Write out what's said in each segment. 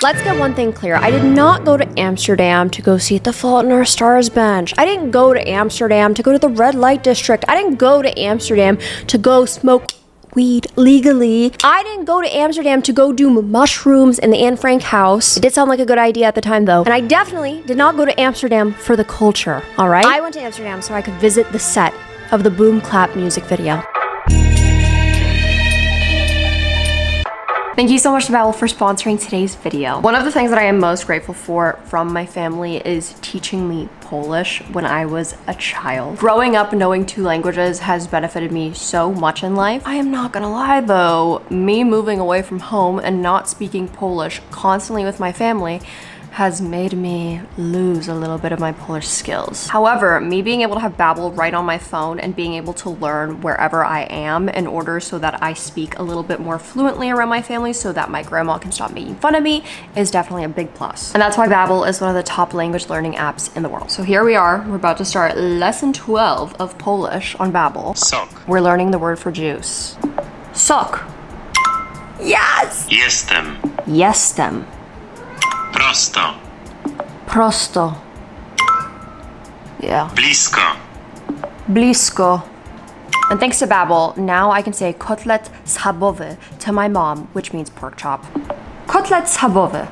Let's get one thing clear. I did not go to Amsterdam to go see The Fault in Our Stars bench. I didn't go to Amsterdam to go to the red light district. I didn't go to Amsterdam to go smoke weed legally. I didn't go to Amsterdam to go do mushrooms in the Anne Frank house. It did sound like a good idea at the time though. And I definitely did not go to Amsterdam for the culture, all right? I went to Amsterdam so I could visit the set of the Boom Clap music video. Thank you so much to Babbel for sponsoring today's video. One of the things that I am most grateful for from my family is teaching me Polish when I was a child. Growing up knowing 2 languages has benefited me so much in life. I am not gonna lie though, me moving away from home and not speaking Polish constantly with my family has made me lose a little bit of my Polish skills. However, me being able to have Babbel right on my phone and being able to learn wherever I am in order so that I speak a little bit more fluently around my family so that my grandma can stop making fun of me is definitely a big plus. And that's why Babbel is one of the top language learning apps in the world. So here we are, we're about to start lesson 12 of Polish on Babbel. Sok. We're learning the word for juice. Sok. Yes! Jestem. Jestem. Prosto. Prosto. Yeah. Blisko. Blisko. And thanks to Babbel, now I can say kotlet schabowy to my mom, which means pork chop. Kotlet schabowy.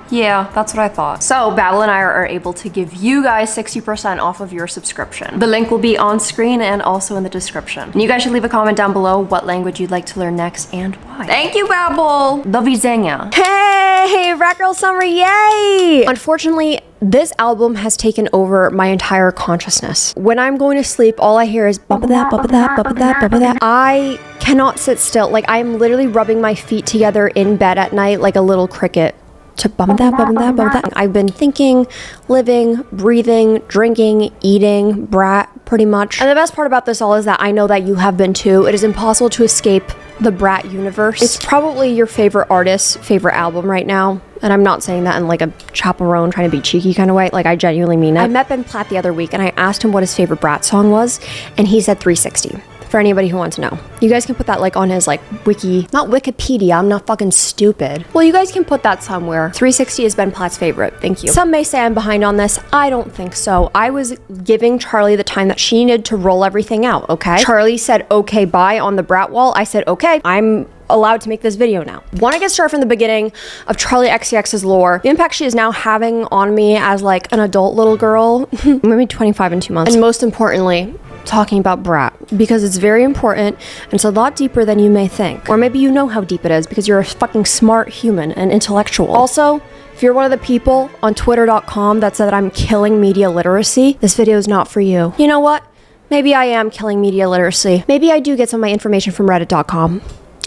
Yeah, that's what I thought. So Babbel and I are able to give you guys 60% off of your subscription. The link will be on screen and also in the description. And you guys should leave a comment down below what language you'd like to learn next and why. Thank you, Babbel! Do widzenia. Hey, Rat Girl Summer, yay! Unfortunately, this album has taken over my entire consciousness. When I'm going to sleep, all I hear is bump that, bump that, bump that, bump that. I cannot sit still. Like, I'm literally rubbing my feet together in bed at night like a little cricket. To bump that, bump that, bump that. I've been thinking, living, breathing, drinking, eating, Brat, pretty much. And the best part about this all is that I know that you have been too. It is impossible to escape the Brat universe. It's probably your favorite artist's favorite album right now. And I'm not saying that in like a chaperone trying to be cheeky kind of way. Like, I genuinely mean it. I met Ben Platt the other week and I asked him what his favorite Brat song was. And he said 360. For anybody who wants to know. You guys can put that like on his like wiki, not Wikipedia, I'm not fucking stupid. Well, you guys can put that somewhere. 360 is Ben Platt's favorite, thank you. Some may say I'm behind on this, I don't think so. I was giving Charli the time that she needed to roll everything out, okay? Charli said, okay, bye on the Brat wall. I said, okay, I'm allowed to make this video now. Want to get started from the beginning of Charli XCX's lore, the impact she is now having on me as like an adult little girl, maybe 25 in 2 months. And most importantly, talking about Brat, because it's very important and it's a lot deeper than you may think. Or maybe you know how deep it is because you're a fucking smart human and intellectual. Also, if you're one of the people on twitter.com that said that I'm killing media literacy, this video is not for you. You know what? Maybe I am killing media literacy. Maybe I do get some of my information from reddit.com.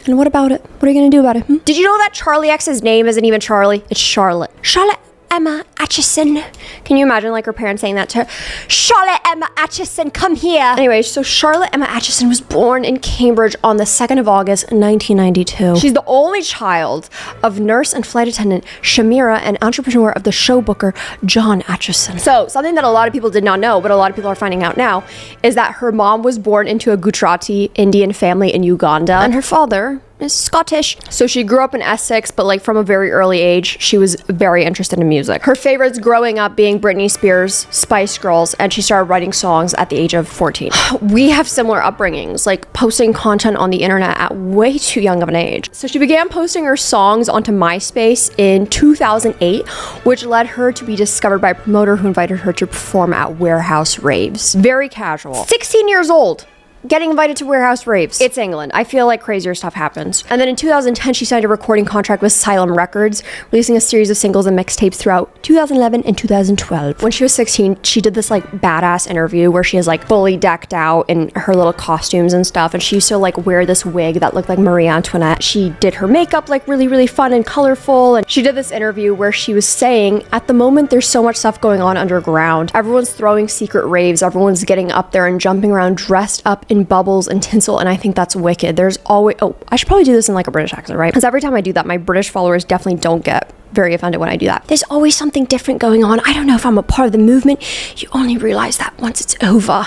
And what about it? What are you gonna do about it? Did you know that Charli X's name isn't even Charli? It's Charlotte. Charlotte Emma Atchison. Can you imagine like her parents saying that to her? Charlotte Emma Atchison, come here. Anyway, so Charlotte Emma Atchison was born in Cambridge on the 2nd of August, 1992. She's the only child of nurse and flight attendant Shamira and entrepreneur of the show booker John Atchison. So something that a lot of people did not know, but a lot of people are finding out now, is that her mom was born into a Gujarati Indian family in Uganda, and her father is Scottish. So she grew up in Essex, but like from a very early age, she was very interested in music. Her favorites growing up being Britney Spears, Spice Girls, and she started writing songs at the age of 14. We have similar upbringings, like posting content on the internet at way too young of an age. So she began posting her songs onto MySpace in 2008, which led her to be discovered by a promoter who invited her to perform at warehouse raves. Very casual. 16 years old. Getting invited to warehouse raves. It's England. I feel like crazier stuff happens. And then in 2010, she signed a recording contract with Asylum Records, releasing a series of singles and mixtapes throughout 2011 and 2012. When she was 16, she did this like badass interview where she is like fully decked out in her little costumes and stuff. And she used to like wear this wig that looked like Marie Antoinette. She did her makeup like really, really fun and colorful. And she did this interview where she was saying, at the moment, there's so much stuff going on underground. Everyone's throwing secret raves. Everyone's getting up there and jumping around dressed up in bubbles and tinsel, and I think that's wicked. There's always, oh, I should probably do this in like a British accent, right? Because every time I do that, my British followers definitely don't get very offended when I do that. There's always something different going on. I don't know if I'm a part of the movement. You only realize that once it's over.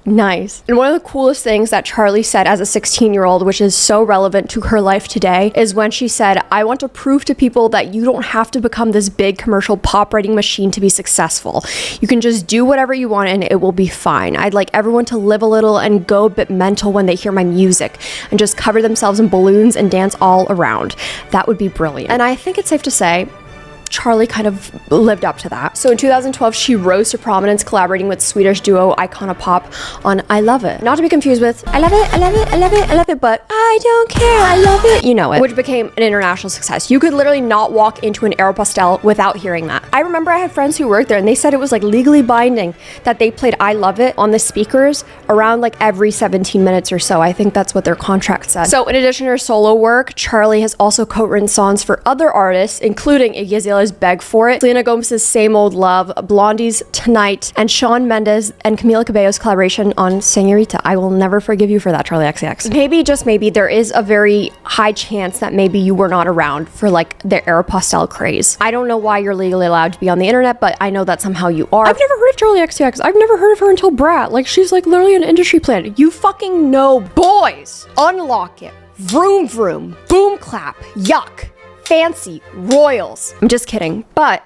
Nice. And one of the coolest things that Charli said as a 16-year-old, which is so relevant to her life today, is when she said, I want to prove to people that you don't have to become this big commercial pop writing machine to be successful. You can just do whatever you want and it will be fine. I'd like everyone to live a little and go a bit mental when they hear my music and just cover themselves in balloons and dance all around. That would be brilliant. And I think it's safe to say Charli kind of lived up to that. So in 2012, she rose to prominence collaborating with Swedish duo Iconopop on I Love It. Not to be confused with I love it, I love it, I love it, I love it, but I don't care, I love it. You know it. Which became an international success. You could literally not walk into an Aeropostale without hearing that. I remember I had friends who worked there and they said it was like legally binding that they played I Love It on the speakers around like every 17 minutes or so. I think that's what their contract said. So in addition to her solo work, Charli has also co-written songs for other artists, including Iggy Azalea's Beg For It, Selena Gomez's Same Old Love, Blondie's Tonight, and Shawn Mendes and Camila Cabello's collaboration on Señorita. I will never forgive you for that, Charli XCX. Maybe, just maybe, there is a very high chance that maybe you were not around for like the Aeropostale craze. I don't know why you're legally allowed to be on the internet, but I know that somehow you are. I've never heard of Charli XCX. I've never heard of her until Brat. Like, she's like literally an industry plant. You fucking know, boys. Unlock It, Vroom Vroom, Boom Clap, Yuck, Fancy, Royals. I'm just kidding, but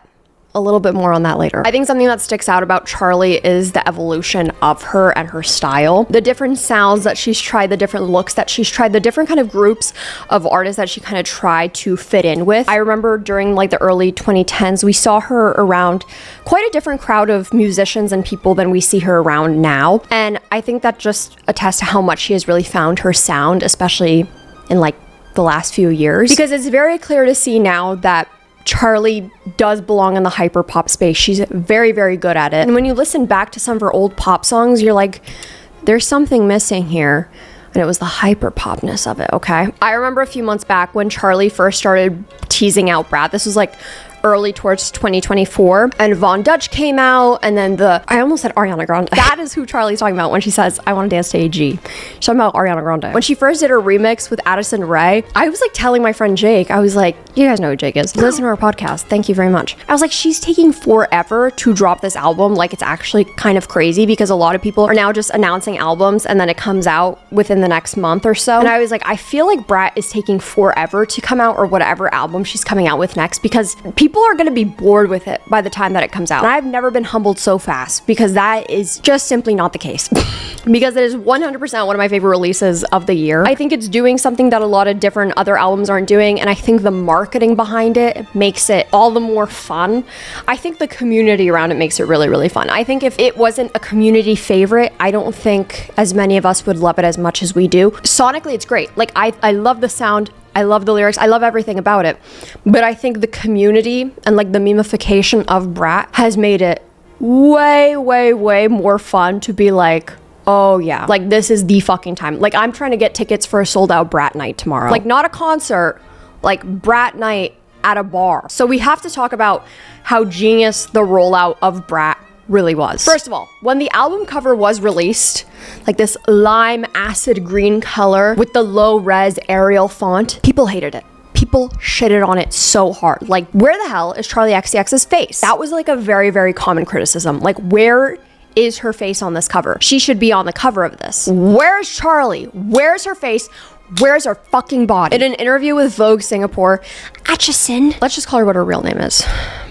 a little bit more on that later. I think something that sticks out about Charli is the evolution of her and her style. The different sounds that she's tried, the different looks that she's tried, the different kind of groups of artists that she kind of tried to fit in with. I remember during like the early 2010s, we saw her around quite a different crowd of musicians and people than we see her around now. And I think that just attests to how much she has really found her sound, especially in like the last few years, because it's very clear to see now that Charli does belong in the hyper pop space. She's very, very good at it. And when you listen back to some of her old pop songs, you're like, there's something missing here. And it was the hyper popness of it, okay? I remember a few months back when Charli first started teasing out Brat. This was like early towards 2024, and Von Dutch came out, and then I almost said Ariana Grande. That is who Charli's talking about when she says, I want to dance to AG. She's talking about Ariana Grande. When she first did her remix with Addison Rae, I was like telling my friend Jake, I was like, you guys know who Jake is. Listen to our podcast. Thank you very much. I was like, she's taking forever to drop this album. Like, it's actually kind of crazy because a lot of people are now just announcing albums and then it comes out within the next month or so. And I was like, I feel like Brat is taking forever to come out, or whatever album she's coming out with next, because people are going to be bored with it by the time that it comes out. And I've never been humbled so fast, because that is just simply not the case. Because it is 100% one of my favorite releases of the year. I think it's doing something that a lot of different other albums aren't doing, and I think the marketing behind it makes it all the more fun. I think the community around it makes it really, really fun. I think if it wasn't a community favorite, I don't think as many of us would love it as much as we do. Sonically, it's great. Like, I love the sound. I love the lyrics. I love everything about it. But I think the community and like the memification of Brat has made it way, way, way more fun to be like, oh yeah, like this is the fucking time. Like, I'm trying to get tickets for a sold out Brat night tomorrow. Like, not a concert, like Brat night at a bar. So we have to talk about how genius the rollout of Brat really was. First of all, when the album cover was released, like this lime acid green color with the low res Arial font, people hated it. People shitted on it so hard. Like, where the hell is Charli XCX's face? That was like a very, very common criticism. Like, where is her face on this cover? She should be on the cover of this. Where's Charli? Where's her face? Where's her fucking body? In an interview with Vogue Singapore, Atchison, let's just call her what her real name is,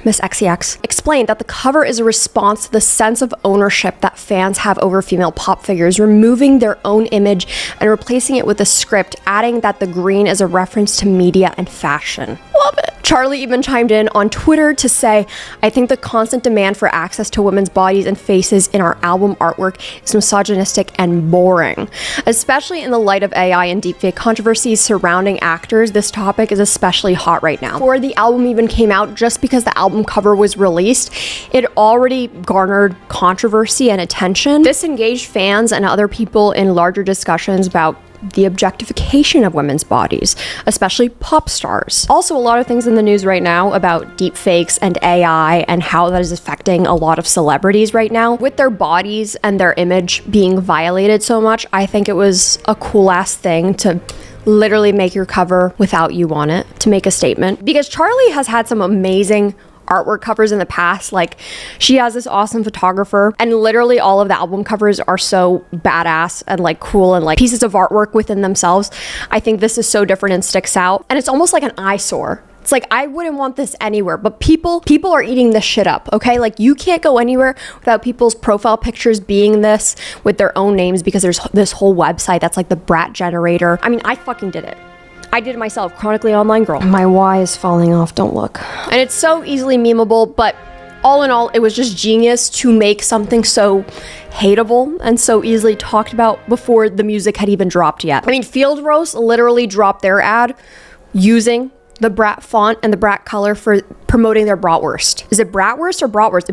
Miss XCX, explained that the cover is a response to the sense of ownership that fans have over female pop figures, removing their own image and replacing it with a script, adding that the green is a reference to media and fashion. Love it. Charli even chimed in on Twitter to say, I think the constant demand for access to women's bodies and faces in our album artwork is misogynistic and boring. Especially in the light of AI and deepfake controversies surrounding actors, this topic is especially hot right now. Before the album even came out, just because the album cover was released, it already garnered controversy and attention. This engaged fans and other people in larger discussions about the objectification of women's bodies, especially pop stars. Also, a lot of things in the news right now about deepfakes and AI and how that is affecting a lot of celebrities right now. With their bodies and their image being violated so much, I think it was a cool ass thing to literally make your cover without you on it, to make a statement. Because Charli has had some amazing artwork covers in the past. Like, she has this awesome photographer, and literally all of the album covers are so badass and like cool and like pieces of artwork within themselves. I think this is so different and sticks out, and it's almost like an eyesore. It's like, I wouldn't want this anywhere, but people are eating this shit up, okay? Like, you can't go anywhere without people's profile pictures being this with their own names, because there's this whole website that's like the Brat generator. I mean, I fucking did it. I did it myself, chronically online girl. My Y is falling off, don't look. And it's so easily memeable, but all in all, it was just genius to make something so hateable and so easily talked about before the music had even dropped yet. I mean, Field Roast literally dropped their ad using the Brat font and the Brat color for promoting their bratwurst. Is it bratwurst or bratwurst?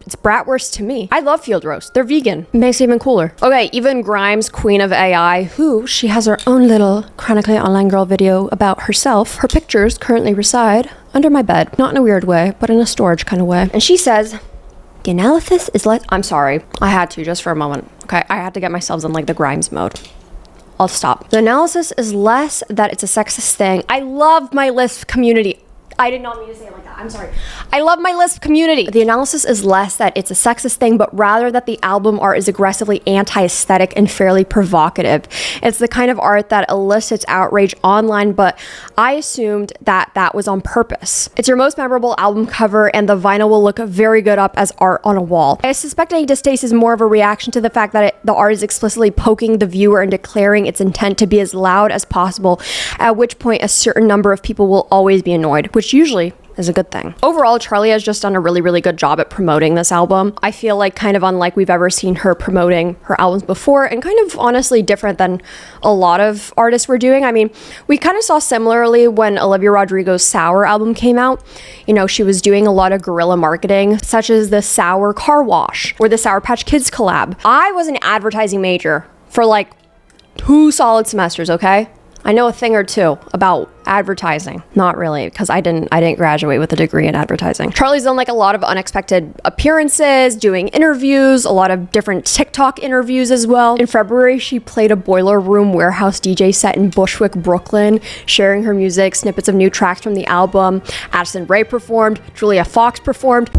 It's bratwurst to me. I love Field Roast. They're vegan. It makes it even cooler. Okay, even Grimes, queen of AI, she has her own little chronically online girl video about herself. Her pictures currently reside under my bed. Not in a weird way, but in a storage kind of way. And she says, the analysis is I'm sorry. I had to just for a moment. Okay, I had to get myself in like the Grimes mode. I'll stop. The analysis is less that it's a sexist thing. I love my Lisp community. I did not mean to say it like that. I'm sorry. I love my Lisp community. The analysis is less that it's a sexist thing, but rather that the album art is aggressively anti-aesthetic and fairly provocative. It's the kind of art that elicits outrage online, but I assumed that was on purpose. It's your most memorable album cover, and the vinyl will look very good up as art on a wall. I suspect any distaste is more of a reaction to the fact that the art is explicitly poking the viewer and declaring its intent to be as loud as possible, at which point a certain number of people will always be annoyed, which usually is a good thing. Overall, Charli has just done a really, really good job at promoting this album. I feel like kind of unlike we've ever seen her promoting her albums before, and kind of honestly different than a lot of artists were doing. I mean, we kind of saw similarly when Olivia Rodrigo's Sour album came out. You know, she was doing a lot of guerrilla marketing, such as the Sour car wash or the Sour Patch Kids collab. I was an advertising major for like 2 solid semesters, okay? I know a thing or two about advertising. Not really, because I didn't graduate with a degree in advertising. Charli's done like a lot of unexpected appearances, doing interviews, a lot of different TikTok interviews as well. In February, she played a Boiler Room Warehouse DJ set in Bushwick, Brooklyn, sharing her music, snippets of new tracks from the album. Addison Rae performed, Julia Fox performed.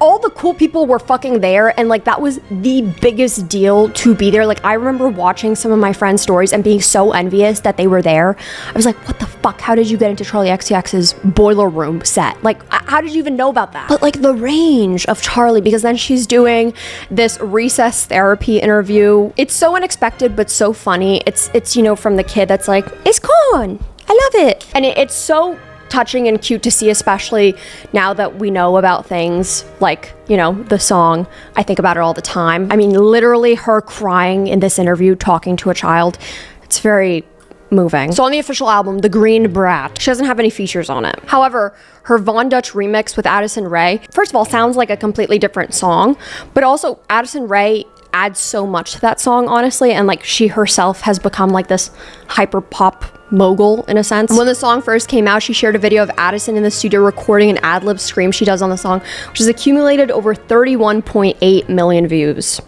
All the cool people were fucking there, and like that was the biggest deal to be there. Like, I remember watching some of my friends' stories and being so envious that they were there. I was like, what the fuck? How did you get into Charli XCX's Boiler Room set? Like, how did you even know about that? But like the range of Charli, because then she's doing this recess therapy interview. It's so unexpected but so funny. It's you know, from the kid that's like, it's corn, I love it. And it's so touching and cute to see, especially now that we know about things like, you know, the song I Think About Her All the Time. I mean, literally her crying in this interview talking to a child. It's very moving. So on the official album, The Green Brat, she doesn't have any features on it. However, her Von Dutch remix with Addison Rae, first of all, sounds like a completely different song, but also Addison Rae adds so much to that song, honestly, and like she herself has become like this hyper pop mogul in a sense. When the song first came out, she shared a video of Addison in the studio recording an ad-lib scream she does on the song, which has accumulated over 31.8 million views.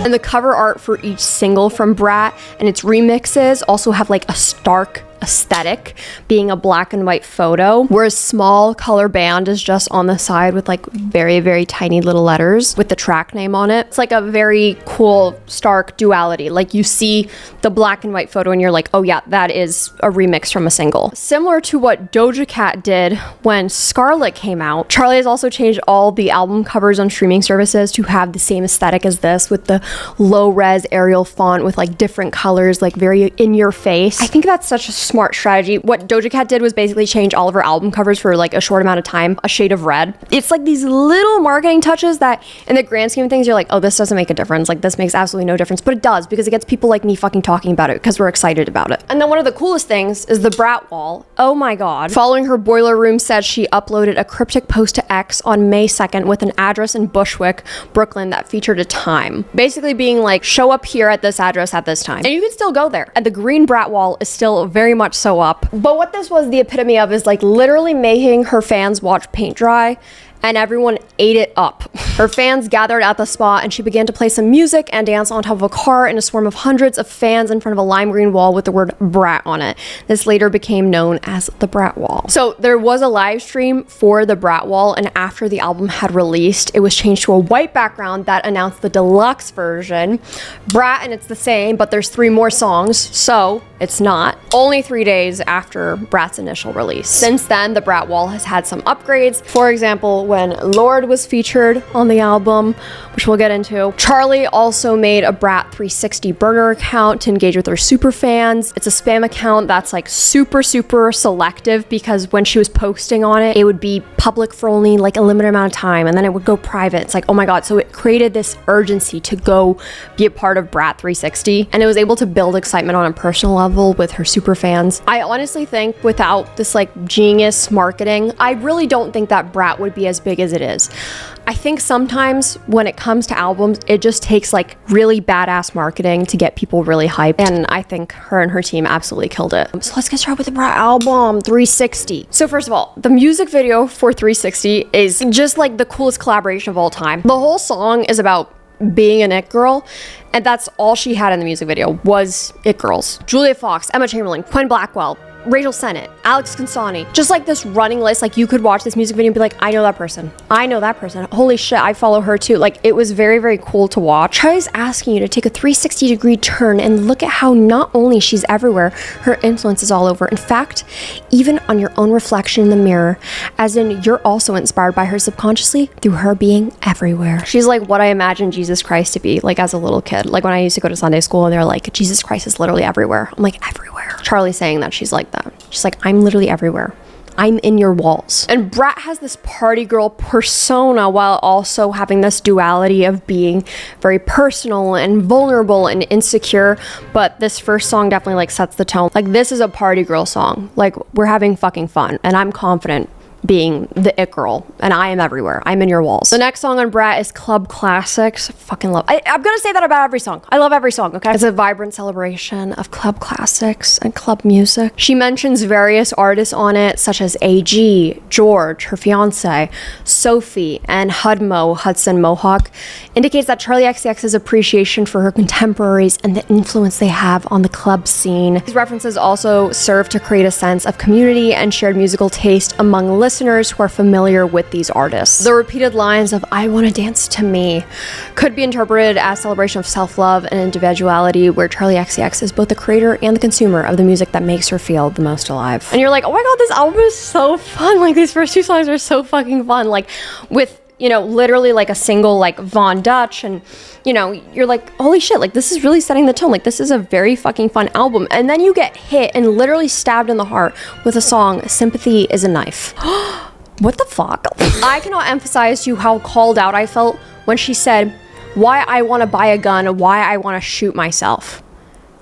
And the cover art for each single from Brat and its remixes also have like a stark aesthetic, being a black and white photo, where a small color band is just on the side with like very, very tiny little letters with the track name on it. It's like a very cool, stark duality. Like, you see the black and white photo and you're like, oh yeah, that is a remix from a single. Similar to what Doja Cat did when Scarlet came out, Charli has also changed all the album covers on streaming services to have the same aesthetic as this, with the low-res Arial font with like different colors, like very in your face. I think that's such a smart strategy. What Doja Cat did was basically change all of her album covers for like a short amount of time, a shade of red. It's like these little marketing touches that in the grand scheme of things, you're like, oh, this doesn't make a difference. Like, this makes absolutely no difference, but it does, because it gets people like me fucking talking about it because we're excited about it. And then one of the coolest things is the Brat wall. Oh my God. Following her Boiler Room set, she uploaded a cryptic post to X on May 2nd with an address in Bushwick, Brooklyn that featured a time. Basically being like, show up here at this address at this time. And you can still go there. And the green Brat wall is still very much so up. But what this was the epitome of is like literally making her fans watch paint dry and everyone ate it up. Her fans gathered at the spot and she began to play some music and dance on top of a car in a swarm of hundreds of fans in front of a lime green wall with the word Brat on it. This later became known as the Brat Wall. So there was a live stream for the Brat Wall, and after the album had released, it was changed to a white background that announced the deluxe version. Brat, and it's the same, but there's 3 more songs, so it's not. Only 3 days after Brat's initial release. Since then, the Brat Wall has had some upgrades. For example, when Lorde was featured on the album, which we'll get into. Charli also made a Brat 360 burner account to engage with her super fans. It's a spam account that's like super selective, because when she was posting on it, it would be public for only like a limited amount of time, and then it would go private. It's like, oh my god. So it created this urgency to go be a part of Brat 360, and it was able to build excitement on a personal level with her super fans. I honestly think without this like genius marketing, I really don't think that Brat would be as big as it is. I think sometimes when it comes to albums, it just takes like really badass marketing to get people really hyped, and I think her and her team absolutely killed it. So let's get started with the Brat album 360. So first of all, the music video for 360 is just like the coolest collaboration of all time. The whole song is about being an it girl, and that's all she had in the music video was it girls. Julia Fox, Emma Chamberlain, Quinn Blackwell, Rachel Sennett, Alex Consani, just like this running list. Like you could watch this music video and be like, I know that person. I know that person. Holy shit, I follow her too. Like it was very cool to watch. Charli's asking you to take a 360-degree turn and look at how not only she's everywhere, her influence is all over. In fact, even on your own reflection in the mirror, as in you're also inspired by her subconsciously through her being everywhere. She's like what I imagined Jesus Christ to be like as a little kid. Like when I used to go to Sunday school and they're like, Jesus Christ is literally everywhere. I'm like, everywhere. Charli saying that she's like that. She's like, I'm literally everywhere. I'm in your walls. And Brat has this party girl persona while also having this duality of being very personal and vulnerable and insecure. But this first song definitely like sets the tone. Like this is a party girl song. Like we're having fucking fun, and I'm confident being the it girl, and I am everywhere. I'm in your walls. The next song on Brat is Club Classics. Fucking love. I'm gonna say that about every song. I love every song, okay? It's a vibrant celebration of club classics and club music. She mentions various artists on it, such as AG, George, her fiance, Sophie, and Hudmo, Hudson Mohawk. Indicates that Charli XCX's appreciation for her contemporaries and the influence they have on the club scene. These references also serve to create a sense of community and shared musical taste among listeners who are familiar with these artists. The repeated lines of "I want to dance to me" could be interpreted as celebration of self-love and individuality, where Charli XCX is both the creator and the consumer of the music that makes her feel the most alive. And you're like, oh my god, this album is so fun. Like these first 2 songs are so fucking fun. Like with, you know, literally like a single like Von Dutch, and you know, you're like, holy shit, like this is really setting the tone. Like this is a very fucking fun album. And then you get hit and literally stabbed in the heart with a song, Sympathy is a Knife. What the fuck? I cannot emphasize to you how called out I felt when she said, why I want to buy a gun, why I want to shoot myself.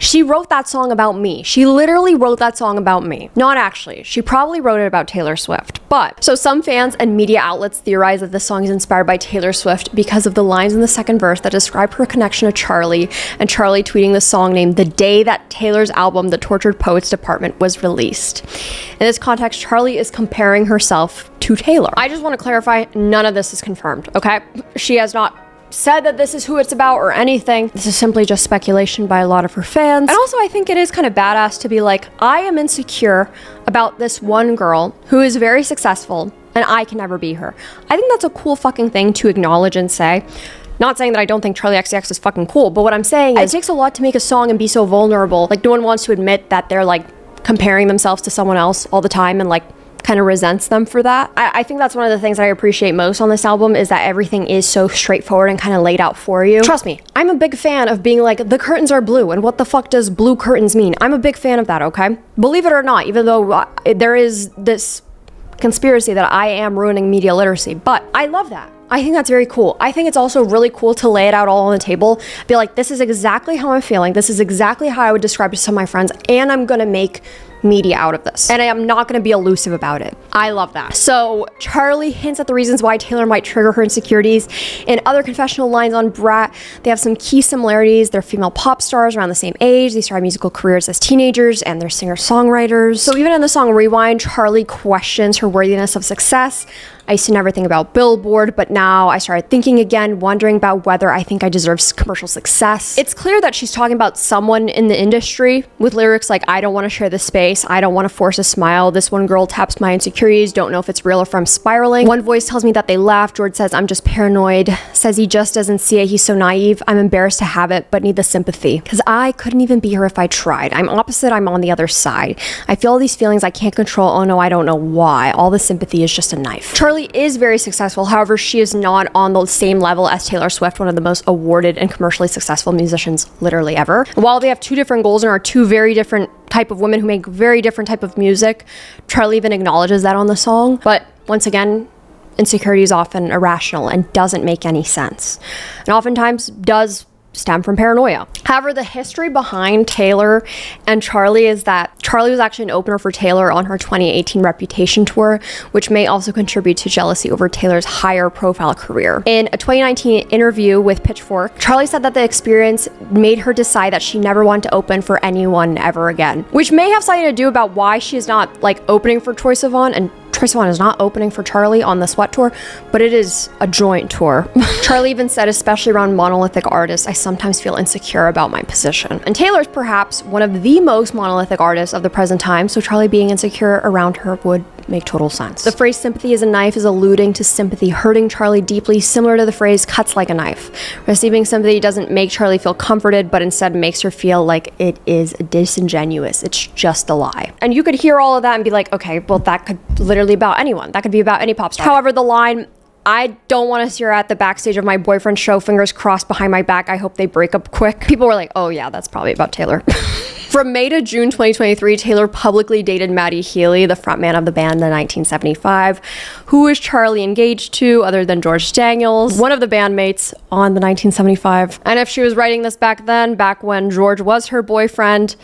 She wrote that song about me. She literally wrote that song about me. Not actually. She probably wrote it about Taylor Swift. But, so some fans and media outlets theorize that this song is inspired by Taylor Swift because of the lines in the second verse that describe her connection to Charli, and Charli tweeting the song name the day that Taylor's album, The Tortured Poets Department, was released. In this context, Charli is comparing herself to Taylor. I just want to clarify, none of this is confirmed, okay? She has not said that this is who it's about or anything. This is simply just speculation by a lot of her fans. And also I think it is kind of badass to be like, I am insecure about this one girl who is very successful and I can never be her. I think that's a cool fucking thing to acknowledge and say. Not saying that I don't think Charli XCX is fucking cool, but what I'm saying is it takes a lot to make a song and be so vulnerable. Like no one wants to admit that they're like comparing themselves to someone else all the time and like kind of resents them for that. I think that's one of the things that I appreciate most on this album, is that everything is so straightforward and kind of laid out for you. Trust me, I'm a big fan of being like, the curtains are blue, and what the fuck does blue curtains mean? I'm a big fan of that, okay? Believe it or not, even though there is this conspiracy that I am ruining media literacy, but I love that. I think that's very cool. I think it's also really cool to lay it out all on the table, be like, this is exactly how I'm feeling, this is exactly how I would describe it to some of my friends, and I'm gonna make media out of this. And I am not gonna be elusive about it. I love that. So Charli hints at the reasons why Taylor might trigger her insecurities. In other confessional lines on Brat, they have some key similarities. They're female pop stars around the same age. They started musical careers as teenagers, and they're singer-songwriters. So even in the song Rewind, Charli questions her worthiness of success. I used to never think about Billboard, but now I started thinking again, wondering about whether I think I deserve commercial success. It's clear that she's talking about someone in the industry with lyrics like, I don't want to share the space, I don't want to force a smile, this one girl taps my insecurities, don't know if it's real or if I'm spiraling. One voice tells me that they laugh, George says I'm just paranoid, says he just doesn't see it, he's so naive, I'm embarrassed to have it, but need the sympathy. Because I couldn't even be her if I tried. I'm opposite, I'm on the other side. I feel all these feelings I can't control, oh no, I don't know why. All the sympathy is just a knife. Charli is very successful, however, she is not on the same level as Taylor Swift, one of the most awarded and commercially successful musicians literally ever. While they have two different goals and are two very different type of women who make very different type of music, Charli even acknowledges that on the song. But once again, insecurity is often irrational and doesn't make any sense, and oftentimes does stem from paranoia. However, the history behind Taylor and Charli is that Charli was actually an opener for Taylor on her 2018 Reputation tour, which may also contribute to jealousy over Taylor's higher profile career. In a 2019 interview with Pitchfork, Charli said that the experience made her decide that she never wanted to open for anyone ever again, which may have something to do about why she is not like opening for Troye Sivan, and Troye Sivan is not opening for Charli on the Sweat tour, but it is a joint tour. Charli even said, especially around monolithic artists, I sometimes feel insecure about my position. And Taylor's perhaps one of the most monolithic artists of the present time, so Charli being insecure around her would make total sense. The phrase sympathy is a knife is alluding to sympathy hurting Charli deeply, similar to the phrase cuts like a knife. Receiving sympathy doesn't make Charli feel comforted, but instead makes her feel like it is disingenuous. It's just a lie. And you could hear all of that and be like, okay, well, that could literally about anyone. That could be about any pop star. However, the line, I don't want to see her at the backstage of my boyfriend's show, fingers crossed behind my back, I hope they break up quick. People were like, oh yeah, that's probably about Taylor. From May to June 2023, Taylor publicly dated Matty Healy, the frontman of the band in 1975. Who is Charli engaged to other than George Daniels, one of the bandmates on the 1975? And if she was writing this back then, back when George was her boyfriend,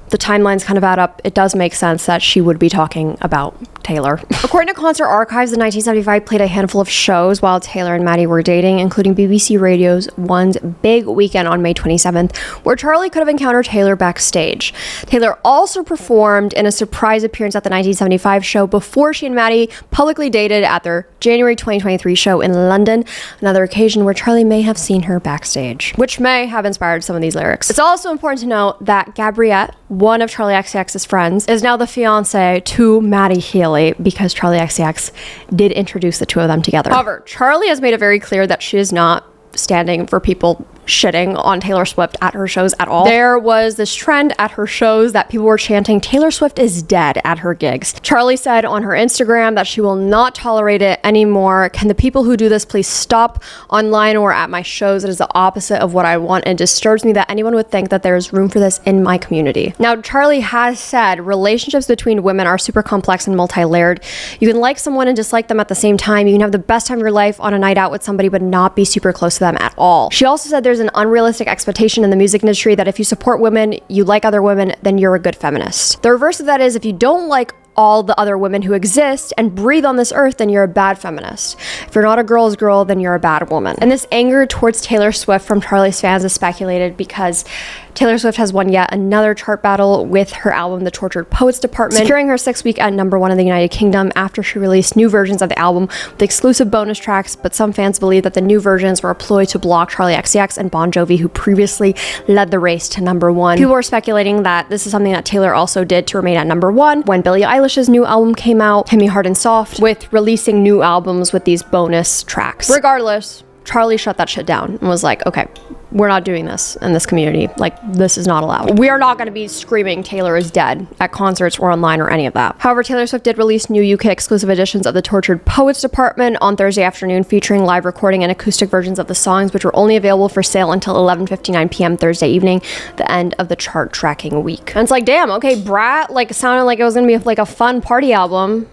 the timelines kind of add up. It does make sense that she would be talking about Taylor. According to Concert Archives, the 1975 played a handful of shows while Taylor and Matty were dating, including BBC Radio's One's Big Weekend on May 27th, where Charli could have encountered Taylor backstage. Taylor also performed in a surprise appearance at the 1975 show before she and Matty publicly dated at their January 2023 show in London, another occasion where Charli may have seen her backstage, which may have inspired some of these lyrics. It's also important to note that Gabriette, one of Charli XCX's friends, is now the fiance to Matty Healy, because Charli XCX did introduce the two of them together. However, Charli has made it very clear that she is not standing for people shitting on Taylor Swift at her shows at all. There was this trend at her shows that people were chanting, Taylor Swift is dead at her gigs. Charli said on her Instagram that she will not tolerate it anymore. Can the people who do this please stop online or at my shows? It is the opposite of what I want, and it disturbs me that anyone would think that there is room for this in my community. Now, Charli has said relationships between women are super complex and multi-layered. You can like someone and dislike them at the same time. You can have the best time of your life on a night out with somebody but not be super close to them at all. She also said there's an unrealistic expectation in the music industry that if you support women, you like other women, then you're a good feminist. The reverse of that is if you don't like all the other women who exist and breathe on this earth, then you're a bad feminist. If you're not a girl's girl, then you're a bad woman. And this anger towards Taylor Swift from Charli's fans is speculated because Taylor Swift has won yet another chart battle with her album, The Tortured Poets Department, securing her 6th week at #1 in the United Kingdom after she released new versions of the album with exclusive bonus tracks, but some fans believe that the new versions were a ploy to block Charli XCX and Bon Jovi, who previously led the race to #1. People are speculating that this is something that Taylor also did to remain at #1 when Billie Eilish's new album came out, Hit Me Hard and Soft, with releasing new albums with these bonus tracks. Regardless, Charli shut that shit down and was like, okay, we're not doing this in this community. Like, this is not allowed. We are not going to be screaming Taylor is dead at concerts or online or any of that. However, Taylor Swift did release new UK exclusive editions of the Tortured Poets Department on Thursday afternoon, featuring live recording and acoustic versions of the songs, which were only available for sale until 11:59 p.m. Thursday evening, the end of the chart tracking week. And it's like, damn, okay, Brat, like, sounded like it was going to be like a fun party album,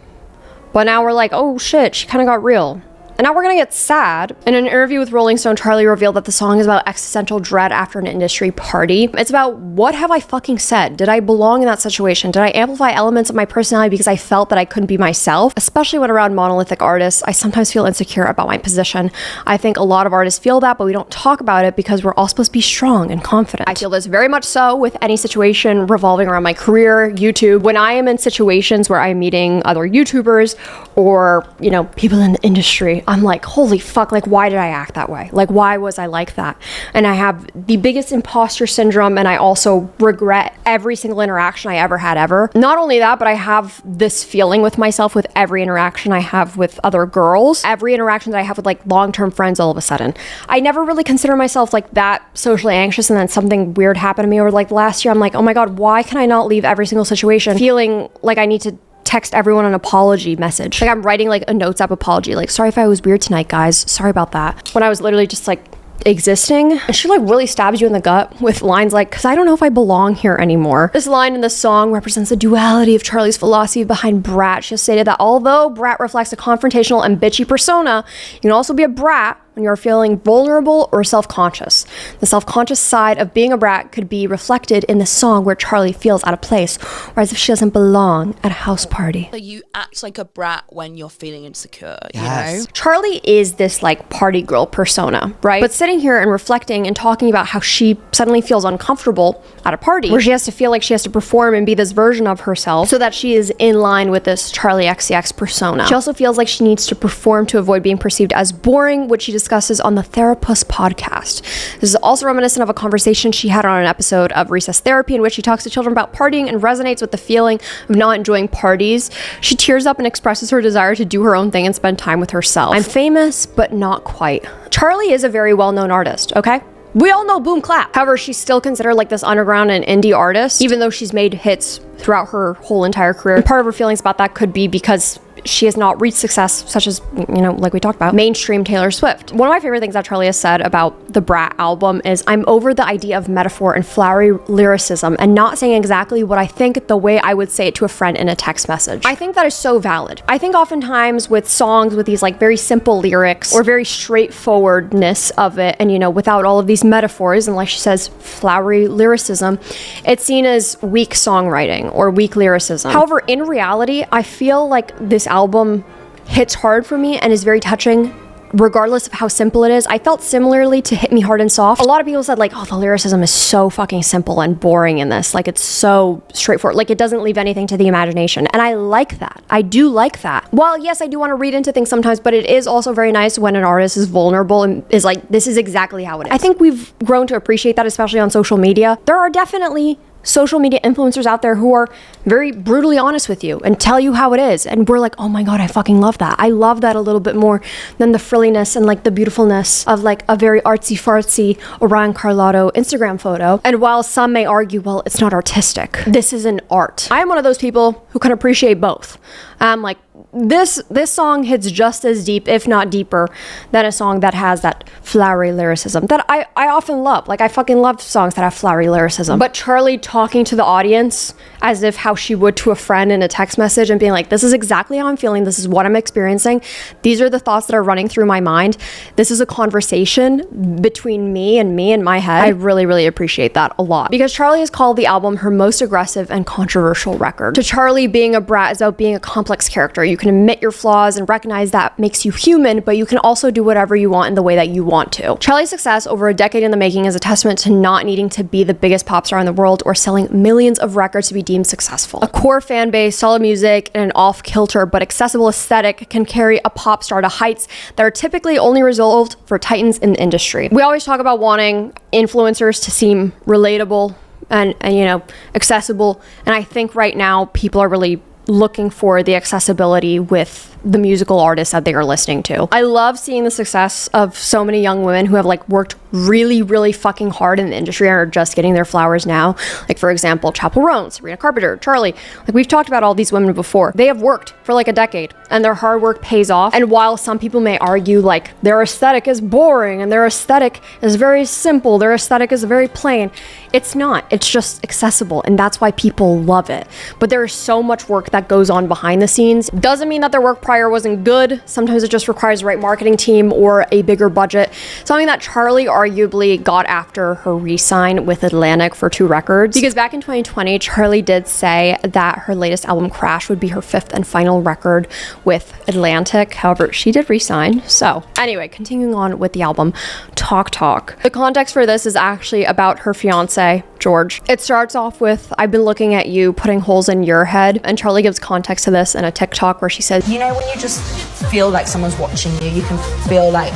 but now we're like, oh shit, she kind of got real. And now we're gonna get sad. In an interview with Rolling Stone, Charli revealed that the song is about existential dread after an industry party. It's about, what have I fucking said? Did I belong in that situation? Did I amplify elements of my personality because I felt that I couldn't be myself? Especially when around monolithic artists, I sometimes feel insecure about my position. I think a lot of artists feel that, but we don't talk about it because we're all supposed to be strong and confident. I feel this very much so with any situation revolving around my career, YouTube. When I am in situations where I'm meeting other YouTubers or, you know, people in the industry, I'm like, holy fuck, like, why did I act that way? Like, why was I like that? And I have the biggest imposter syndrome, and I also regret every single interaction I ever had ever. Not only that, but I have this feeling with myself with every interaction I have with other girls, every interaction that I have with like long-term friends all of a sudden. I never really consider myself like that socially anxious, and then something weird happened to me over like last year. I'm like, oh my God, why can I not leave every single situation feeling like I need to text everyone an apology message? Like I'm writing like a notes app apology, like, sorry if I was weird tonight, guys. Sorry about that. When I was literally just like existing. And she like really stabs you in the gut with lines like, because I don't know if I belong here anymore. This line in the song represents the duality of Charli's philosophy behind Brat. She has stated that although Brat reflects a confrontational and bitchy persona, you can also be a brat when you're feeling vulnerable or self-conscious. The self-conscious side of being a brat could be reflected in the song where Charli feels out of place, or as if she doesn't belong at a house party. So you act like a brat when you're feeling insecure, Yes. you know? Charli is this like party girl persona, right? But sitting here and reflecting and talking about how she suddenly feels uncomfortable at a party where she has to feel like she has to perform and be this version of herself so that she is in line with this Charli XCX persona. She also feels like she needs to perform to avoid being perceived as boring, which she discusses on the Therapist podcast. This is also reminiscent of a conversation she had on an episode of Recess Therapy in which she talks to children about partying and resonates with the feeling of not enjoying parties. She tears up and expresses her desire to do her own thing and spend time with herself. I'm famous, but not quite. Charli is a very well-known artist, okay? We all know Boom Clap. However, she's still considered like this underground and indie artist, even though she's made hits throughout her whole entire career. And part of her feelings about that could be because she has not reached success, such as, you know, like we talked about, mainstream Taylor Swift. One of my favorite things that Charli has said about the Brat album is, I'm over the idea of metaphor and flowery lyricism and not saying exactly what I think the way I would say it to a friend in a text message. I think that is so valid. I think oftentimes with songs with these like very simple lyrics or very straightforwardness of it, and, you know, without all of these metaphors and, like she says, flowery lyricism, it's seen as weak songwriting or weak lyricism. However, in reality, I feel like this album hits hard for me and is very touching regardless of how simple it is. I felt similarly to Hit Me Hard and Soft. A lot of people said like, oh, the lyricism is so fucking simple and boring in this. Like, it's so straightforward. Like, it doesn't leave anything to the imagination. And I like that. I do like that. While yes, I do want to read into things sometimes, but it is also very nice when an artist is vulnerable and is like, this is exactly how it is. I think we've grown to appreciate that, especially on social media. There are definitely social media influencers out there who are very brutally honest with you and tell you how it is. And we're like, oh my God, I fucking love that. I love that a little bit more than the frilliness and like the beautifulness of like a very artsy fartsy Orion Carlotto Instagram photo. And while some may argue, well, it's not artistic, this is an art. I am one of those people who can appreciate both. Like, this song hits just as deep, if not deeper, than a song that has that flowery lyricism that I often love. Like, I fucking love songs that have flowery lyricism. But Charli talking to the audience as if how she would to a friend in a text message and being like, this is exactly how I'm feeling. This is what I'm experiencing. These are the thoughts that are running through my mind. This is a conversation between me and my head. I really, really appreciate that a lot. Because Charli has called the album her most aggressive and controversial record. To Charli, being a brat is about being a complex character. You can admit your flaws and recognize that makes you human, but you can also do whatever you want in the way that you want to. Charli's success over a decade in the making is a testament to not needing to be the biggest pop star in the world or selling millions of records to be deemed successful. A core fan base, solid music, and an off-kilter but accessible aesthetic can carry a pop star to heights that are typically only reserved for titans in the industry. We always talk about wanting influencers to seem relatable and you know, accessible, and I think right now people are really looking for the accessibility with the musical artists that they are listening to. I love seeing the success of so many young women who have like worked really, really fucking hard in the industry and are just getting their flowers now. Like, for example, Chapel Roan, Sabrina Carpenter, Charli. Like, we've talked about all these women before. They have worked for like a decade and their hard work pays off. And while some people may argue like their aesthetic is boring and their aesthetic is very simple, their aesthetic is very plain, it's not. It's just accessible, and that's why people love it. But there is so much work that goes on behind the scenes. Doesn't mean that their work Fire wasn't good. Sometimes it just requires the right marketing team or a bigger budget. Something that Charli arguably got after her re-sign with Atlantic for 2 records. Because back in 2020, Charli did say that her latest album, Crash, would be her 5th and final record with Atlantic. However, she did re-sign. So anyway, continuing on with the album, Talk Talk. The context for this is actually about her fiance, George. It starts off with, I've been looking at you, putting holes in your head. And Charli gives context to this in a TikTok where she says, you know when you just feel like someone's watching you, you can feel like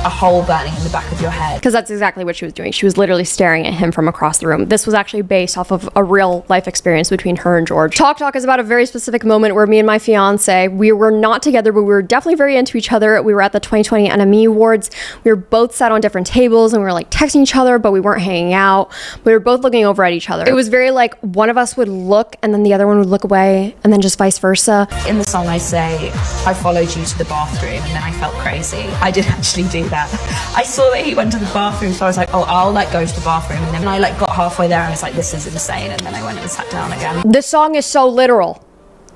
a hole burning in the back of your head. Because that's exactly what she was doing. She was literally staring at him from across the room. This was actually based off of a real life experience between her and George. Talk Talk is about a very specific moment where me and my fiance, we were not together, but we were definitely very into each other. We were at the 2020 NME Awards. We were both sat on different tables and we were like texting each other, but we weren't hanging out. We were both looking over at each other. It was very like one of us would look and then the other one would look away and then just vice versa. In the song I say, I followed you to the bathroom and then I felt crazy. I did actually do that. I saw that he went to the bathroom, so I was like, oh, I'll like go to the bathroom. And then I like got halfway there and I was like, this is insane. And then I went and sat down again. This song is so literal.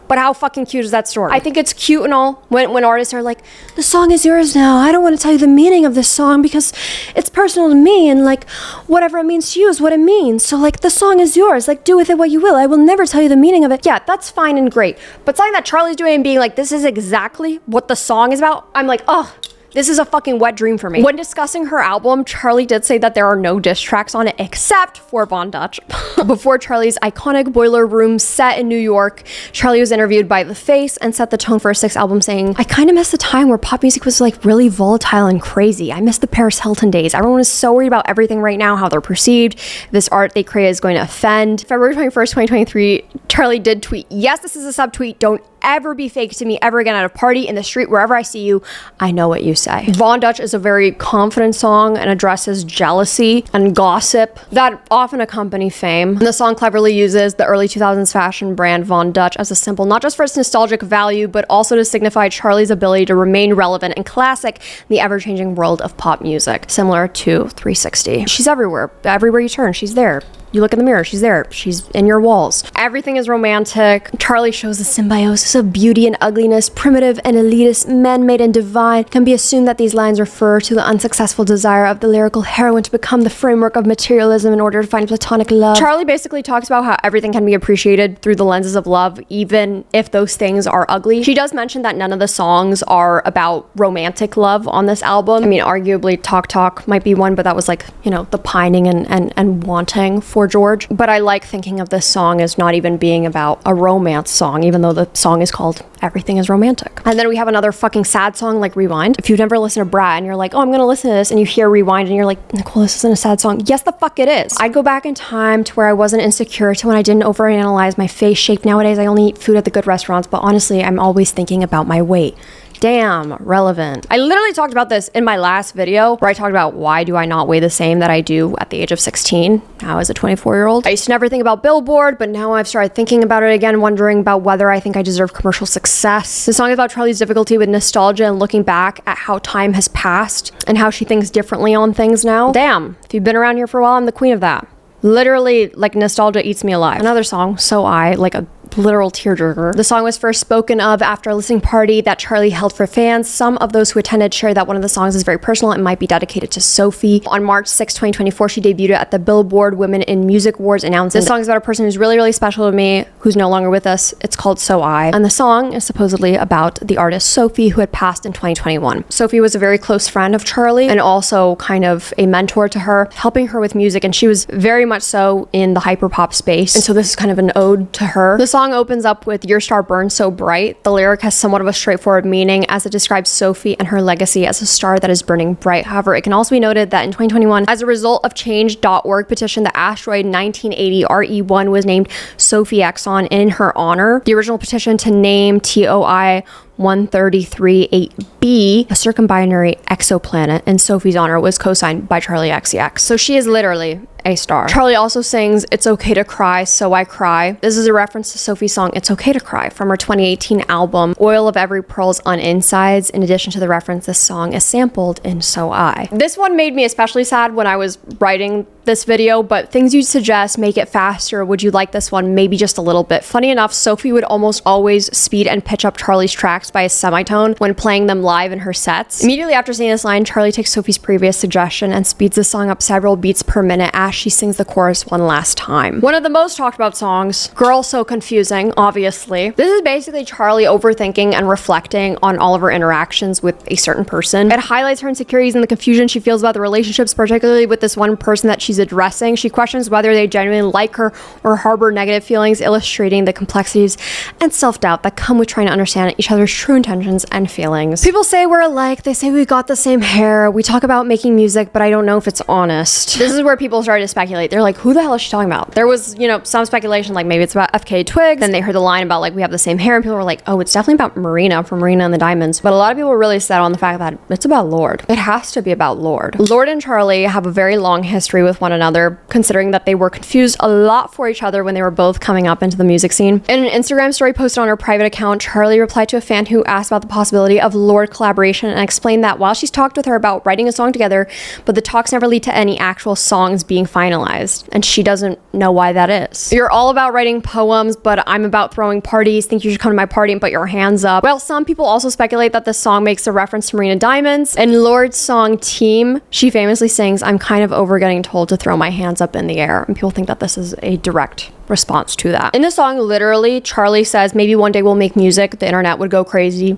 But how fucking cute is that story? I think it's cute and all when artists are like, the song is yours now. I don't want to tell you the meaning of this song because it's personal to me and like whatever it means to you is what it means. So like the song is yours. Like do with it what you will. I will never tell you the meaning of it. Yeah, that's fine and great. But something that Charli's doing and being like, this is exactly what the song is about. I'm like, oh, this is a fucking wet dream for me. When discussing her album, Charli did say that there are no diss tracks on it except for Von Dutch. Before Charli's iconic Boiler Room set in New York, Charli was interviewed by The Face and set the tone for her 6th album saying, I kind of miss the time where pop music was like really volatile and crazy. I miss the Paris Hilton days. Everyone is so worried about everything right now, how they're perceived. This art they create is going to offend. February 21st, 2023, Charli did tweet, yes, this is a subtweet. Don't ever be fake to me ever again at a party, in the street, wherever I see you. I know what you say. Von Dutch is a very confident song and addresses jealousy and gossip that often accompany fame. And the song cleverly uses the early 2000s fashion brand Von Dutch as a symbol, not just for its nostalgic value, but also to signify Charli's ability to remain relevant and classic in the ever-changing world of pop music, similar to 360. She's everywhere. Everywhere you turn, she's there. You look in the mirror, she's there. She's in your walls. Everything is romantic. Charli shows the symbiosis of beauty and ugliness, primitive and elitist, man-made and divine. It can be assumed that these lines refer to the unsuccessful desire of the lyrical heroine to become the framework of materialism in order to find platonic love. Charli basically talks about how everything can be appreciated through the lenses of love, even if those things are ugly. She does mention that none of the songs are about romantic love on this album. I mean, arguably Talk Talk might be one, but that was like, you know, the pining and wanting for George. But I like thinking of this song as not even being about a romance song, even though the song is called Everything is Romantic. And then we have another fucking sad song like Rewind. If you've never listened to Brat and you're like, oh, I'm gonna listen to this, and you hear Rewind and you're like, Nicole, this isn't a sad song. Yes, the fuck it is. I'd go back in time to where I wasn't insecure, to when I didn't overanalyze my face shape. Nowadays, I only eat food at the good restaurants, but honestly, I'm always thinking about my weight. Damn, relevant. I literally talked about this in my last video where I talked about why do I not weigh the same that I do at the age of 16, now as a 24-year-old. I used to never think about Billboard, but now I've started thinking about it again, wondering about whether I think I deserve commercial success. The song is about Charli's difficulty with nostalgia and looking back at how time has passed and how she thinks differently on things now. Damn, if you've been around here for a while, I'm the queen of that. Literally, like, nostalgia eats me alive. Another song, So I, like a literal tearjerker. The song was first spoken of after a listening party that Charli held for fans. Some of those who attended shared that one of the songs is very personal and might be dedicated to Sophie. On March 6, 2024, she debuted at the Billboard Women in Music Awards, announcing this song is about a person who's really, really special to me, who's no longer with us. It's called So I. And the song is supposedly about the artist Sophie, who had passed in 2021. Sophie was a very close friend of Charli and also kind of a mentor to her, helping her with music, and she was very much so in the hyperpop space. And so this is kind of an ode to her. The song opens up with Your Star Burns So Bright. The lyric has somewhat of a straightforward meaning as it describes Sophie and her legacy as a star that is burning bright. However, it can also be noted that in 2021, as a result of Change.org petition, the asteroid 1980 RE1 was named Sophie Exxon in her honor. The original petition to name TOI 133.8b, a circumbinary exoplanet in Sophie's honor, was co-signed by Charli XCX. So she is literally A star. Charli also sings It's Okay to Cry, So I Cry. This is a reference to Sophie's song It's Okay to Cry from her 2018 album Oil of Every Pearl's on Insides. In addition to the reference, this song is sampled in So I. This one made me especially sad when I was writing this video, but things you'd suggest, make it faster. Would you like this one? Maybe just a little bit. Funny enough, Sophie would almost always speed and pitch up Charli's tracks by a semitone when playing them live in her sets. Immediately after seeing this line, Charli takes Sophie's previous suggestion and speeds the song up several beats per minute as she sings the chorus one last time. One of the most talked about songs, Girl So Confusing, obviously. This is basically Charli overthinking and reflecting on all of her interactions with a certain person. It highlights her insecurities and the confusion she feels about the relationships, particularly with this one person that she's addressing. She questions whether they genuinely like her or harbor negative feelings, illustrating the complexities and self-doubt that come with trying to understand each other's true intentions and feelings. People say we're alike. They say we got the same hair. We talk about making music, but I don't know if it's honest. This is where people started to speculate. They're like, who the hell is she talking about? There was, you know, some speculation like maybe it's about FK Twigs. Then they heard the line about like we have the same hair, and people were like, oh, it's definitely about Marina from Marina and the Diamonds. But a lot of people were really set on the fact that it's about Lorde. It has to be about Lorde. Lorde and Charli have a very long history with one another, considering that they were confused a lot for each other when they were both coming up into the music scene. In an Instagram story posted on her private account, Charli replied to a fan who asked about the possibility of Lorde collaboration and explained that while she's talked with her about writing a song together, but the talks never lead to any actual songs being finalized, and she doesn't know why that is. You're all about writing poems, but I'm about throwing parties. Think you should come to my party and put your hands up. Well, some people also speculate that this song makes a reference to Marina Diamonds. In Lorde's song Team, she famously sings, I'm kind of over getting told to throw my hands up in the air, and people think that this is a direct response to that. In the song, literally, Charli says, maybe one day we'll make music, the internet would go crazy.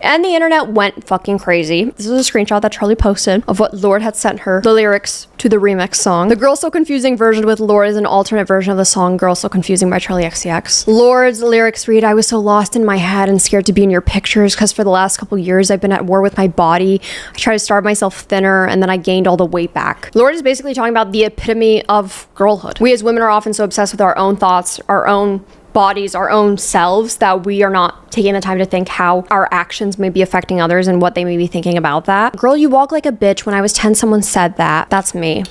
And the internet went fucking crazy. This is a screenshot that Charli posted of what Lorde had sent her, the lyrics to the remix song. The Girl So Confusing version with Lorde is an alternate version of the song Girl So Confusing by Charli XCX. Lorde's lyrics read, I was so lost in my head and scared to be in your pictures because for the last couple years I've been at war with my body. I tried to starve myself thinner and then I gained all the weight back. Lorde is basically talking about the epitome of girlhood. We as women are often so obsessed with our own thoughts, our own bodies, our own selves, that we are not taking the time to think how our actions may be affecting others and what they may be thinking about that. Girl, you walk like a bitch. When I was 10, someone said that. That's me.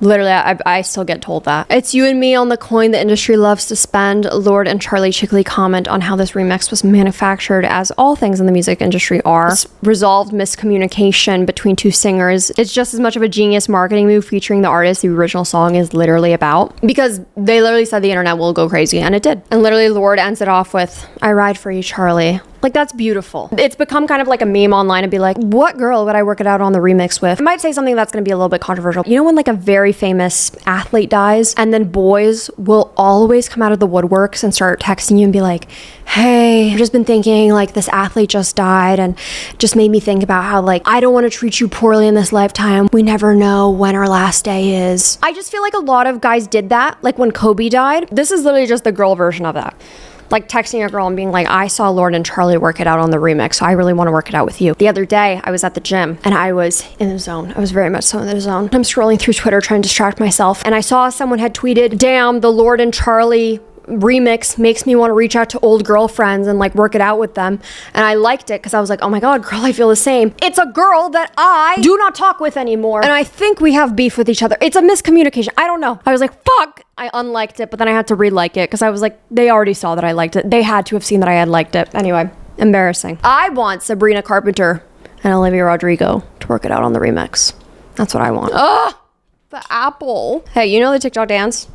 Literally, I still get told that. It's you and me on the coin the industry loves to spend. Lorde and Charli cheekily comment on how this remix was manufactured, as all things in the music industry are. It's resolved miscommunication between two singers. It's just as much of a genius marketing move featuring the artist the original song is literally about. Because they literally said the internet will go crazy, and it did. And literally Lorde ends it off with, I ride for you, Charli. Like, that's beautiful. It's become kind of like a meme online and be like, what girl would I work it out on the remix with? I might say something that's going to be a little bit controversial. You know when like a very famous athlete dies and then boys will always come out of the woodworks and start texting you and be like, hey, I've just been thinking like this athlete just died and just made me think about how like I don't want to treat you poorly in this lifetime. We never know when our last day is. I just feel like a lot of guys did that. Like when Kobe died, this is literally just the girl version of that. Like texting a girl and being like, I saw Lorde and Charli work it out on the remix, so I really want to work it out with you. The other day, I was at the gym and I was in the zone. I was very much so in the zone. I'm scrolling through Twitter trying to distract myself, and I saw someone had tweeted, damn, the Lorde and Charli remix makes me want to reach out to old girlfriends and like work it out with them. And I liked it because I was like, oh my god, girl, I feel the same. It's a girl that I do not talk with anymore, and I think we have beef with each other. It's a miscommunication. I don't know. I was like, fuck. I unliked it, but then I had to re-like it because I was like, they already saw that I liked it. They had to have seen that I had liked it. Anyway, embarrassing. I want Sabrina Carpenter and Olivia Rodrigo to work it out on the remix. That's what I want. Ugh, the apple. Hey, you know the TikTok dance?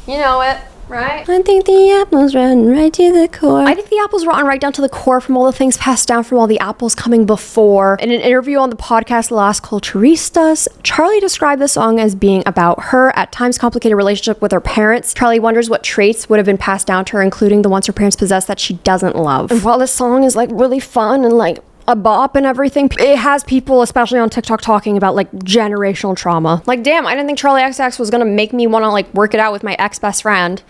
You know it. Right? I think the apple's rotten right to the core. I think the apple's rotten right down to the core from all the things passed down from all the apples coming before. In an interview on the podcast Las Culturistas, Charli described the song as being about her at times complicated relationship with her parents. Charli wonders what traits would have been passed down to her, including the ones her parents possessed that she doesn't love. And while this song is like really fun and like a bop and everything, it has people, especially on TikTok, talking about like generational trauma. Like, damn, I didn't think Charli XCX was gonna make me want to like work it out with my ex-best friend.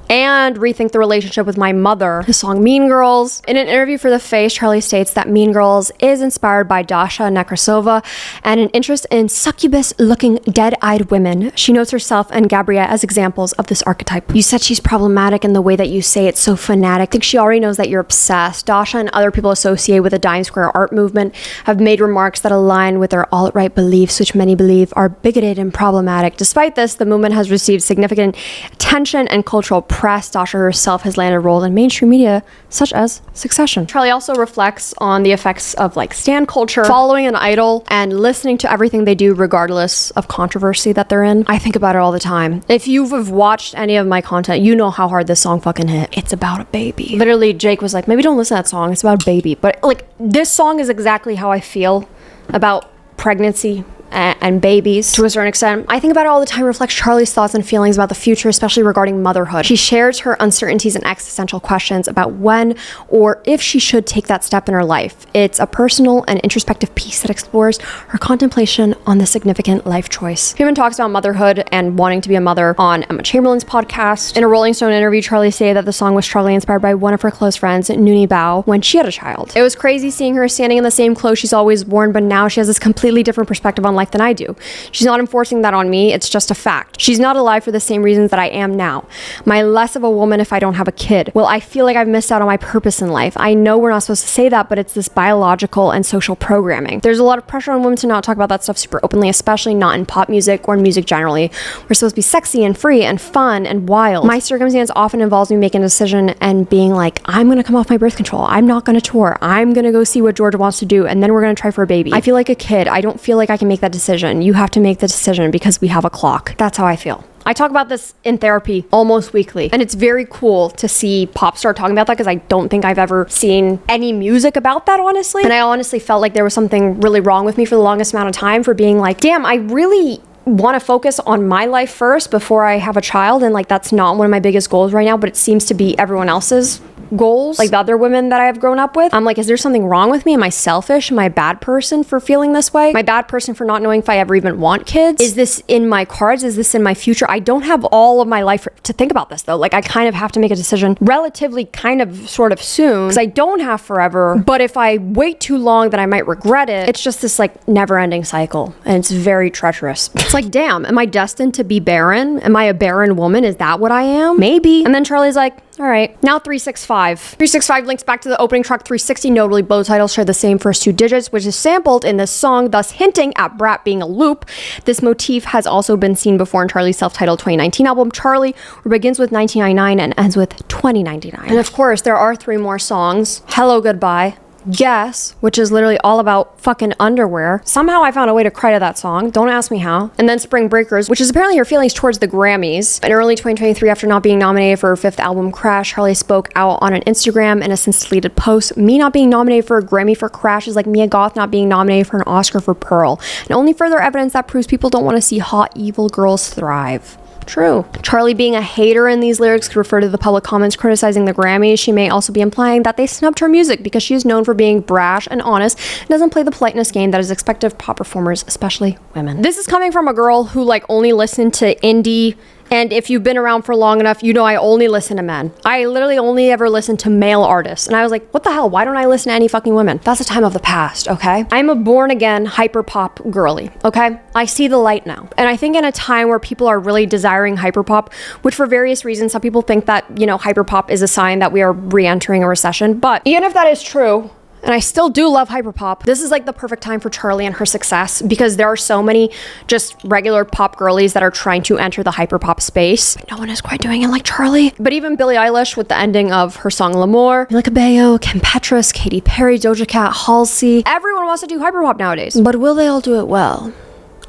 and rethink the relationship with my mother. The song Mean Girls. In an interview for The Face, Charli states that Mean Girls is inspired by Dasha Nekrasova and an interest in succubus-looking dead-eyed women. She notes herself and Gabrielle as examples of this archetype. You said she's problematic in the way that you say it's so fanatic. I think she already knows that you're obsessed. Dasha and other people associated with the Dimes Square art movement have made remarks that align with their alt-right beliefs, which many believe are bigoted and problematic. Despite this, the movement has received significant attention and cultural press. Dasha herself has landed roles in mainstream media, such as Succession. Charli also reflects on the effects of like stan culture, following an idol, and listening to everything they do regardless of controversy that they're in. I think about it all the time. If you've watched any of my content, you know how hard this song fucking hit. It's about a baby. Literally, Jake was like, maybe don't listen to that song. It's about a baby. But like, this song is exactly how I feel about pregnancy and babies to a certain extent. I think about it all the time, reflects Charli's thoughts and feelings about the future, especially regarding motherhood. She shares her uncertainties and existential questions about when or if she should take that step in her life. It's a personal and introspective piece that explores her contemplation on the significant life choice. She even talks about motherhood and wanting to be a mother on Emma Chamberlain's podcast. In a Rolling Stone interview, Charli stated that the song was Charli inspired by one of her close friends, Noonie Bao, when she had a child. It was crazy seeing her standing in the same clothes she's always worn, but now she has this completely different perspective on life than I do. She's not enforcing that on me, it's just a fact. She's not alive for the same reasons that I am now. Am I less of a woman if I don't have a kid? Well, I feel like I've missed out on my purpose in life. I know we're not supposed to say that, but it's this biological and social programming. There's a lot of pressure on women to not talk about that stuff super openly, especially not in pop music or in music generally. We're supposed to be sexy and free and fun and wild. My circumstance often involves me making a decision and being like, I'm gonna come off my birth control. I'm not gonna tour. I'm gonna go see what Georgia wants to do, and then we're gonna try for a baby. I feel like a kid. I don't feel like I can make that decision. You have to make the decision because we have a clock. That's how I feel. I talk about this in therapy almost weekly, and it's very cool to see pop star talking about that because I don't think I've ever seen any music about that, honestly. And I honestly felt like there was something really wrong with me for the longest amount of time for being like, damn, I really want to focus on my life first before I have a child, and like that's not one of my biggest goals right now, but it seems to be everyone else's goals, like the other women that I have grown up with. I'm like, is there something wrong with me? Am I selfish? Am I a bad person for feeling this way? Am I a bad person for not knowing if I ever even want kids? Is this in my cards? Is this in my future? I don't have all of my life to think about this though. Like I kind of have to make a decision relatively kind of sort of soon because I don't have forever, but if I wait too long then I might regret it. It's just this like never ending cycle, and it's very treacherous. It's like, damn, am I destined to be barren? Am I a barren woman? Is that what I am? Maybe. And then Charli's like, all right, now 365. 365 links back to the opening track 360. Notably, both titles share the same first two digits, which is sampled in this song, thus hinting at Brat being a loop. This motif has also been seen before in Charli's self-titled 2019 album, Charli, where it begins with 1999 and ends with 2099. And of course, there are three more songs. Hello, Goodbye, Guess, which is literally all about fucking underwear. Somehow I found a way to credit that song. Don't ask me how. And then Spring Breakers, which is apparently her feelings towards the Grammys. In early 2023, after not being nominated for her fifth album, Crash, Charli spoke out on an Instagram in a since deleted post. Me not being nominated for a Grammy for Crash is like Mia Goth not being nominated for an Oscar for Pearl. And only further evidence that proves people don't want to see hot, evil girls thrive. True. Charli being a hater in these lyrics could refer to the public comments criticizing the Grammys. She may also be implying that they snubbed her music because she is known for being brash and honest and doesn't play the politeness game that is expected of pop performers, especially women. This is coming from a girl who like only listened to indie, and if you've been around for long enough, you know I only listen to men. I literally only ever listen to male artists. And I was like, what the hell? Why don't I listen to any fucking women? That's a time of the past, okay? I'm a born again hyper pop girly, okay? I see the light now. And I think in a time where people are really desiring hyper pop, which for various reasons, some people think that, you know, hyper pop is a sign that we are re-entering a recession. But even if that is true, and I still do love hyperpop, this is like the perfect time for Charli and her success because there are so many just regular pop girlies that are trying to enter the hyperpop space. No one is quite doing it like Charli. But even Billie Eilish with the ending of her song L'Amour, Camila Cabello, Kim Petras, Katy Perry, Doja Cat, Halsey. Everyone wants to do hyperpop nowadays. But will they all do it well?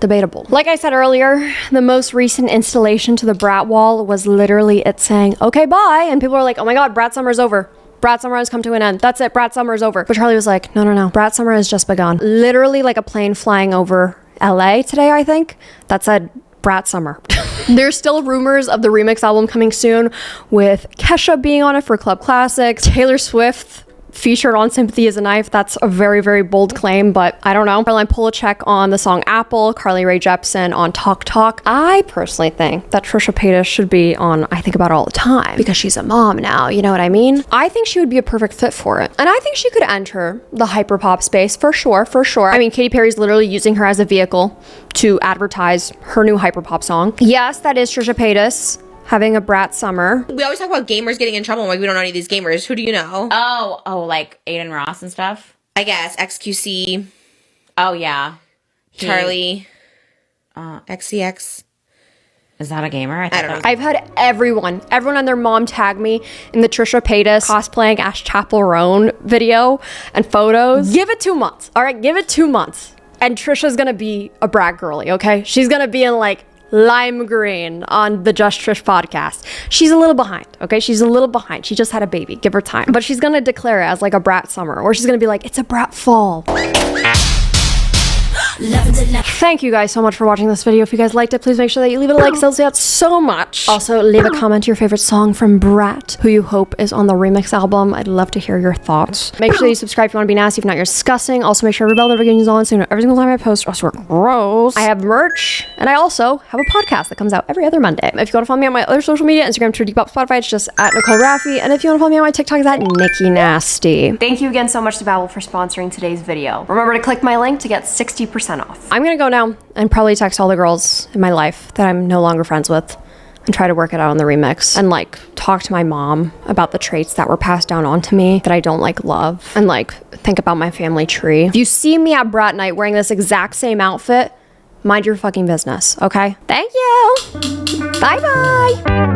Debatable. Like I said earlier, the most recent installation to the Brat wall was literally it saying, okay, bye. And people are like, oh my God, Brat Summer's over. Brat Summer has come to an end. That's it. Brat Summer is over. But Charli was like, no. Brat Summer has just begun. Literally like a plane flying over LA today, I think, that said Brat Summer. There's still rumors of the remix album coming soon with Kesha being on it for Club Classics, Taylor Swift featured on Sympathy is a Knife. That's a very, very bold claim, but I don't know. Caroline Polachek on the song Apple, Carly Rae Jepsen on Talk Talk. I personally think that Trisha Paytas should be on I Think About It All the Time because she's a mom now, you know what I mean? I think she would be a perfect fit for it. And I think she could enter the hyperpop space for sure, for sure. I mean, Katy Perry's literally using her as a vehicle to advertise her new hyperpop song. Yes, that is Trisha Paytas having a Brat summer. We always talk about gamers getting in trouble. Like, we don't know any of these gamers. Who do you know? Oh, like Aiden Ross and stuff? I guess. XQC. Oh, yeah. Charli. XCX. Is that a gamer? I don't know. I've had everyone and their mom tag me in the Trisha Paytas cosplaying Ash Chapel Roan video and photos. Give it 2 months. All right, give it 2 months. And Trisha's gonna be a Brat girly, okay? She's gonna be in like lime green on the Just Trish podcast. She's a little behind, okay? She's a little behind. She just had a baby. Give her time. But she's gonna declare it as like a Brat summer, or she's gonna be like, it's a Brat fall. Thank you guys so much for watching this video. If you guys liked it, please make sure that you leave it a like. It helps out so much. Also, leave a comment to your favorite song from Brat, who you hope is on the remix album. I'd love to hear your thoughts. Make sure you subscribe if you want to be nasty. If not, you're disgusting. Also, make sure every bell notification is on so you know every single time I post. Also, we're gross. I have merch, and I also have a podcast that comes out every other Monday. If you want to follow me on my other social media, Instagram, Twitter, Depop, Spotify, it's just at Nicole Rafiee. And if you want to follow me on my TikTok, it's at Nikki Nasty. Thank you again so much to Babbel for sponsoring today's video. Remember to click my link to get 60% off. I'm gonna go now and probably text all the girls in my life that I'm no longer friends with and try to work it out on the remix and like talk to my mom about the traits that were passed down onto me that I don't like love and like think about my family tree. If you see me at Brat night wearing this exact same outfit, mind your fucking business, okay? Thank you. Bye bye.